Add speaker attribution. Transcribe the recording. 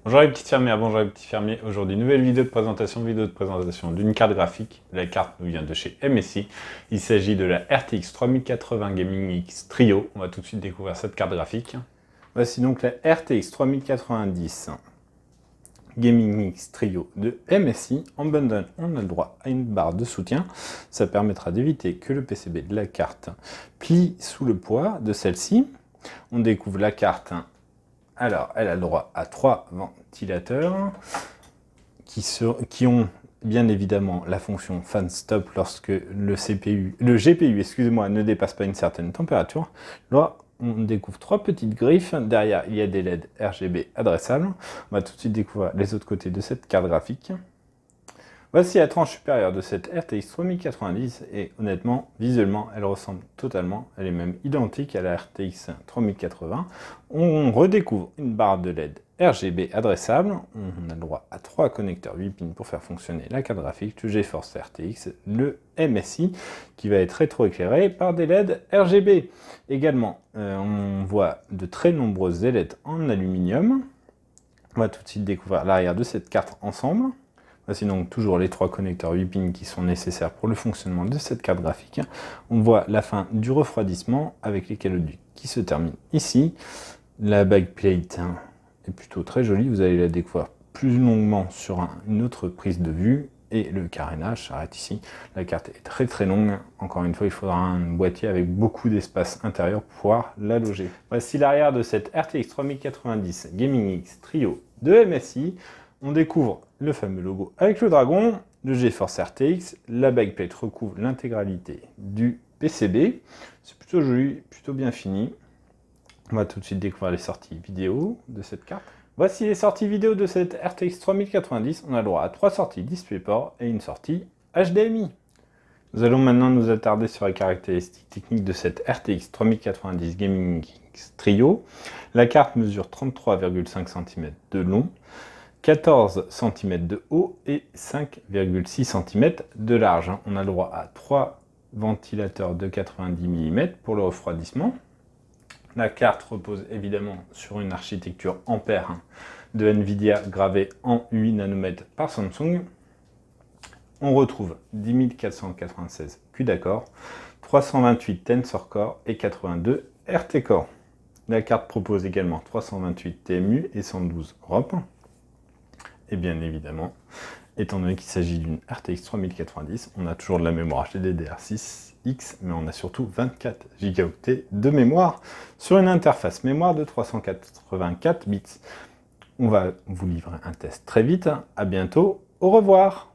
Speaker 1: Bonjour les petites fermières, bonjour les petits fermiers. Aujourd'hui, nouvelle vidéo de présentation d'une carte graphique. La carte nous vient de chez MSI. Il s'agit de la RTX 3080 Gaming X Trio. On va tout de suite découvrir cette carte graphique. Voici donc la RTX 3090 Gaming X Trio de MSI. En bundle, on a le droit à une barre de soutien. Ça permettra d'éviter que le PCB de la carte plie sous le poids de celle-ci. On découvre la carte. Alors, elle a le droit à 3 ventilateurs qui ont bien évidemment la fonction fan stop lorsque le GPU, excusez-moi, ne dépasse pas une certaine température. Là, on découvre 3 petites griffes. Derrière, il y a des LED RGB adressables. On va tout de suite découvrir les autres côtés de cette carte graphique. Voici la tranche supérieure de cette RTX 3090 et honnêtement, visuellement, elle ressemble totalement, elle est même identique à la RTX 3080. On redécouvre une barre de LED RGB adressable. On a le droit à 3 connecteurs 8 pins pour faire fonctionner la carte graphique, le GeForce RTX, le MSI qui va être rétroéclairé par des LED RGB. Également, on voit de très nombreuses ailettes en aluminium. On va tout de suite découvrir l'arrière de cette carte ensemble. Voici donc toujours les 3 connecteurs 8 pins qui sont nécessaires pour le fonctionnement de cette carte graphique. On voit la fin du refroidissement avec les caloducs qui se terminent ici. La backplate est plutôt très jolie, vous allez la découvrir plus longuement sur une autre prise de vue. Et le carénage s'arrête ici. La carte est très longue. Encore une fois, il faudra un boîtier avec beaucoup d'espace intérieur pour pouvoir la loger. Voici l'arrière de cette RTX 3090 Gaming X Trio de MSI. On découvre le fameux logo avec le dragon, le GeForce RTX, la backplate recouvre l'intégralité du PCB. C'est plutôt joli, plutôt bien fini. On va tout de suite découvrir les sorties vidéo de cette carte. Voici les sorties vidéo de cette RTX 3090. On a le droit à 3 sorties DisplayPort et une sortie HDMI. Nous allons maintenant nous attarder sur les caractéristiques techniques de cette RTX 3090 Gaming X Trio. La carte mesure 33,5 cm de long, 14 cm de haut et 5,6 cm de large. On a le droit à 3 ventilateurs de 90 mm pour le refroidissement. La carte repose évidemment sur une architecture Ampère de Nvidia gravée en 8 nanomètres par Samsung. On retrouve 10 496 CUDA Core, 328 Tensor Core et 82 RT Core. La carte propose également 328 TMU et 112 ROP. Et bien évidemment, étant donné qu'il s'agit d'une RTX 3090, on a toujours de la mémoire GDDR6X, mais on a surtout 24 Go de mémoire sur une interface mémoire de 384 bits. On va vous livrer un test très vite. À bientôt, au revoir!